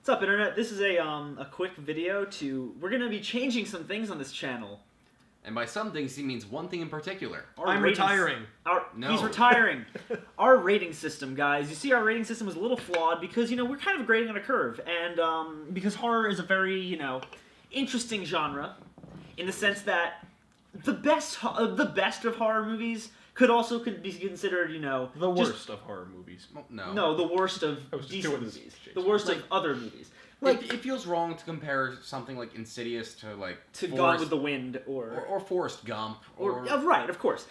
What's up, Internet? This is a quick video we're gonna be changing some things on this channel. And by some things, he means one thing in particular. I'm retiring. No. He's retiring. Our rating system, guys. You see, our rating system is a little flawed because, we're kind of grading on a curve. And because horror is a very, interesting genre in the sense that the best of horror movies could be considered, The worst of horror movies. No, the worst of I was just decent doing this, movies. Jason. The worst of other movies. It feels wrong to compare something like Insidious to Gone with the Wind or Forrest Gump right, of course.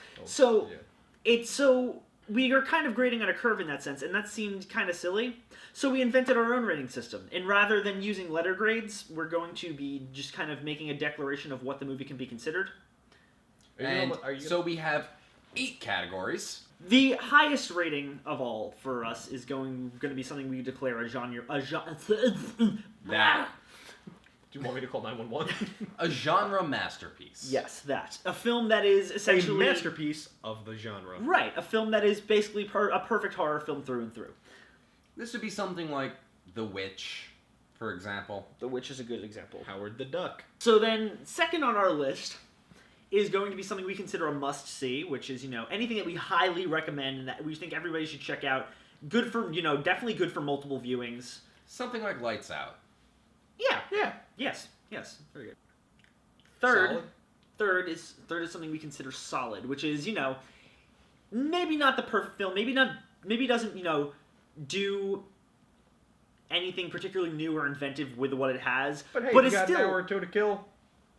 We are kind of grading on a curve in that sense, and that seemed kind of silly. So we invented our own rating system, and rather than using letter grades, we're going to be just kind of making a declaration of what the movie can be considered. So we have 8 categories. The highest rating of all for us is going to be something we declare a genre. That. Do you want me to call 911? A genre masterpiece. Yes, that. A film that is essentially a masterpiece of the genre. Right, a film that is basically a perfect horror film through and through. This would be something like The Witch, for example. The Witch is a good example. Howard the Duck. So then, second on our list is going to be something we consider a must-see, which is, anything that we highly recommend and that we think everybody should check out. Good for, definitely good for multiple viewings. Something like Lights Out. Yeah. Yes. Very good. Third is something we consider solid, which is, maybe not the perfect film, maybe doesn't, do anything particularly new or inventive with what it has. But hey, it's got still an hour or two to kill.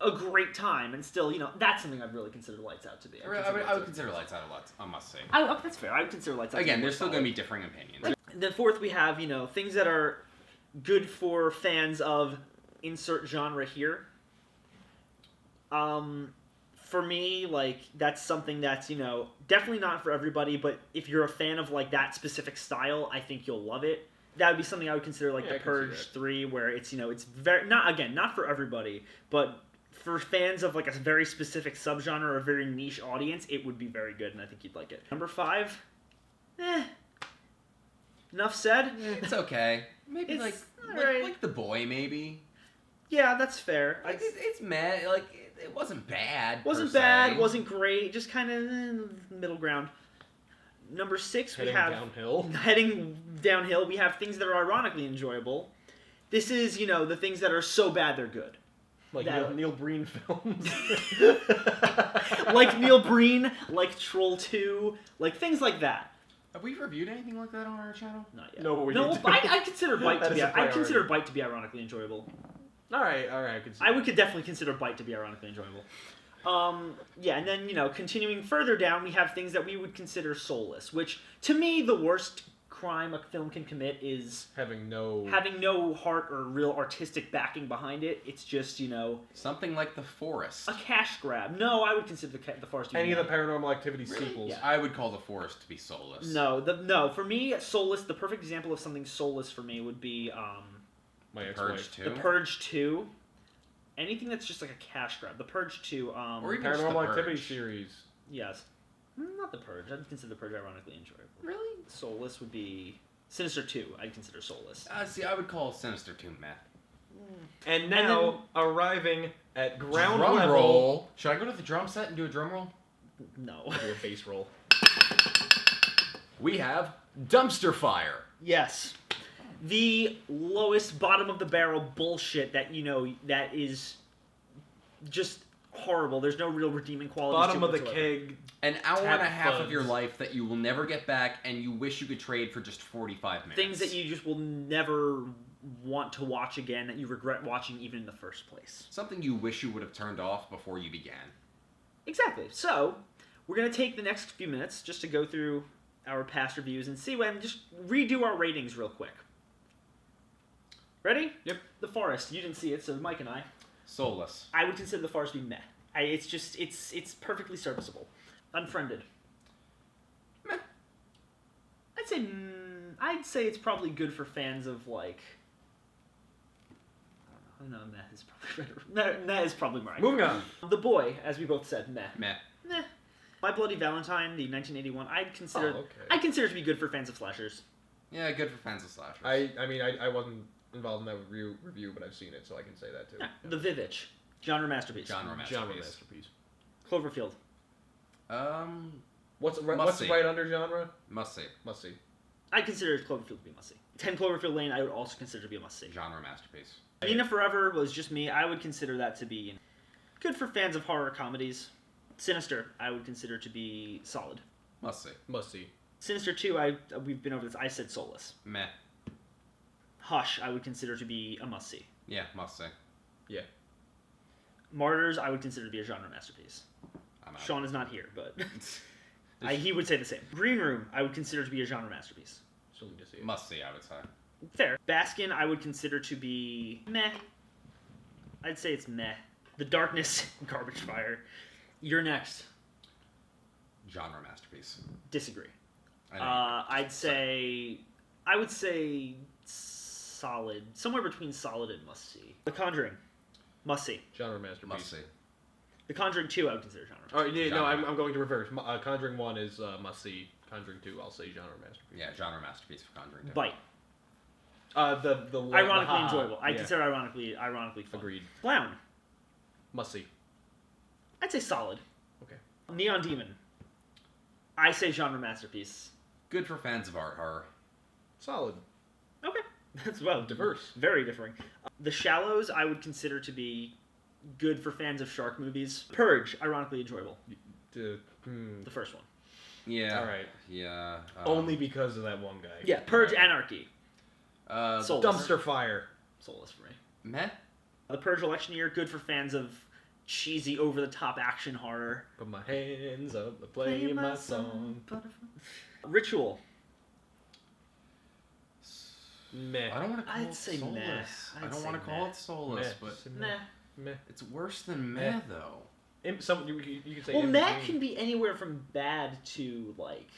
A great time, and still, that's something I'd really consider Lights Out to be. I would consider Lights Out a must-see. That's fair. I would consider Lights Out. Again, there's still going to be differing opinions. Then fourth, we have, things that are good for fans of insert genre here. For me, that's something that's, definitely not for everybody, but if you're a fan of, that specific style, I think you'll love it. That would be something I would consider, The Purge 3, where it's, it's very, not for everybody, but for fans of, a very specific subgenre or a very niche audience, it would be very good, and I think you'd like it. Number 5, enough said. It's okay. Maybe It's like The Boy, maybe. Yeah, that's fair. It's meh. It wasn't bad. Wasn't bad. Wasn't great. Just kind of middle ground. Number 6, we have heading downhill. We have things that are ironically enjoyable. This is the things that are so bad they're good. Like Neil Breen films. Like Neil Breen, like Troll 2, things like that. Have we reviewed anything like that on our channel? Not yet. No, but we no, need to. I consider Bite to be. That's a I consider priority. Bite to be ironically enjoyable. All right. I would definitely consider Bite to be ironically enjoyable. And then, continuing further down, we have things that we would consider soulless, which, to me, the worst crime a film can commit is having no heart or real artistic backing behind it. It's just, something like The Forest. a cash grab. No, I would consider the Forest to be any of the Paranormal Activity sequels. Yeah. I would call The Forest to be soulless. No, for me, soulless, the perfect example of something soulless for me would be, My Purge ex-wife. 2. The Purge 2. Anything that's just like a cash grab. The Purge 2, Or even just The Paranormal Activity Purge. series. yes. Not The Purge. I'd consider The Purge ironically enjoyable. Really? Soulless would be Sinister 2. I'd consider soulless. See, I would call Sinister 2 meh. And now, arriving at ground Drum level. roll. Should I go to the drum set and do a drum roll? No. Do a bass roll. We have Dumpster Fire. Yes. The lowest bottom of the barrel bullshit that that is just horrible. There's no real redeeming qualities. Bottom to of it the whatsoever. keg. An hour and a half Fuds. of your life that you will never get back, and you wish you could trade for just 45 minutes. Things that you just will never want to watch again, that you regret watching even in the first place. Something you wish you would have turned off before you began. Exactly. So, we're going to take the next few minutes just to go through our past reviews and just redo our ratings real quick. Ready? Yep. The Forest. You didn't see it, so Mike and I. Soulless. I would consider The Forest to be meh. It's perfectly serviceable. Unfriended. Meh. I'd say it's probably good for fans of I don't know. No, meh is probably better. Meh is probably right. Moving on. The Boy, as we both said, meh. Meh. Meh. My Bloody Valentine, the 1981, I'd consider Oh, okay. it to be good for fans of slashers. Yeah, good for fans of slashers. I mean, I wasn't involved in that review, but I've seen it, so I can say that too. Yeah. The Vivitch, genre masterpiece. Genre masterpiece. Cloverfield. What's see. right under genre? Must see. Must see. I consider Cloverfield to be a must-see. 10 Cloverfield Lane, I would also consider to be a must-see. Genre masterpiece. Nina Forever was just me. I would consider that to be good for fans of horror comedies. Sinister, I would consider to be solid. Must see. Must see. Sinister 2, we've been over this. I said soulless. Meh. Hush, I would consider to be a must-see. Yeah, must see. Yeah. Martyrs, I would consider to be a genre masterpiece. I'm out. Sean is not here, but he would say the same. Green Room, I would consider to be a genre masterpiece. Still need to see it. Must see, I would say. Fair. Baskin, I would consider to be meh. I'd say it's meh. The Darkness, Garbage Fire. You're next. Genre masterpiece. Disagree. I would say solid. Somewhere between solid and must see. The Conjuring, must see. Genre masterpiece. Must see. The Conjuring 2, I would consider genre. All right, no, Genre. I'm going to reverse. Conjuring 1 is must see. Conjuring 2, I'll say genre masterpiece. Yeah, genre masterpiece for Conjuring 2. Bite. The Ironically enjoyable. I yeah. consider ironically fun. Agreed. Clown. Must see. I'd say solid. Okay. Neon Demon. I say genre masterpiece. Good for fans of art horror. Solid. Okay. That's well Diverse. Very differing. The Shallows, I would consider to be good for fans of shark movies. Purge, ironically enjoyable. The first one. Yeah. All right. Yeah. Only because of that one guy. Yeah, Purge Anarchy. Soulless. Dumpster fire. Soulless for me. Meh. The Purge Election Year, good for fans of cheesy, over-the-top action horror. Put my hands up to play my song. Ritual. Meh. I don't want to call I'd it say soulless. meh. I don't want to call it soulless, but Nah. Meh. it's worse than meh, though. You can say Well, in meh between. can be anywhere from bad to, like...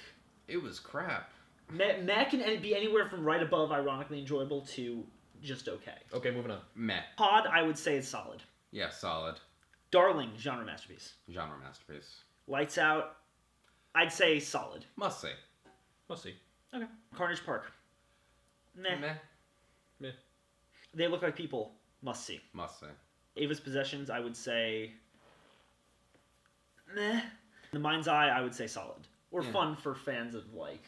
It was crap. Meh can be anywhere from right above ironically enjoyable to just okay. Okay, moving on. Meh. Pod, I would say is solid. Yeah, solid. Darling, genre masterpiece. Genre masterpiece. Lights Out, I'd say solid. Must see. Must see. Okay. Carnage Park. Meh. Meh. They Look Like People, must see. Must see. Ava's Possessions, I would say meh. The Mind's Eye, I would say solid. Or Yeah. fun for fans of, like,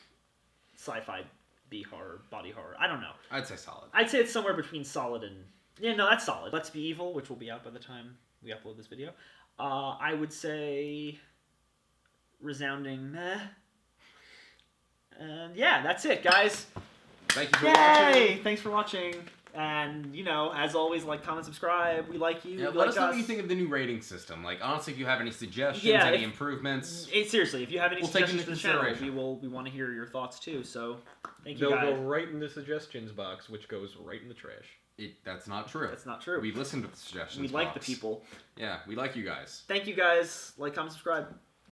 sci-fi, B-horror, body horror. I don't know. I'd say solid. I'd say it's somewhere between solid and... Yeah, no, that's solid. Let's Be Evil, which will be out by the time we upload this video. I would say resounding meh. And yeah, that's it, guys. Thank you for watching. Thanks for watching. And, as always, like, comment, subscribe. We like you. Yeah, we let like us know what you think of the new rating system. Like, honestly, if you have any suggestions, any improvements. Seriously, if you have any We'll take suggestions into for the channel, consideration. we want to hear your thoughts too. So, thank you They'll guys. go right in the suggestions box, which goes right in the trash. That's not true. That's not true. We listened to the suggestions We like the box. people. Yeah, we like you guys. Thank you guys. Like, comment, subscribe.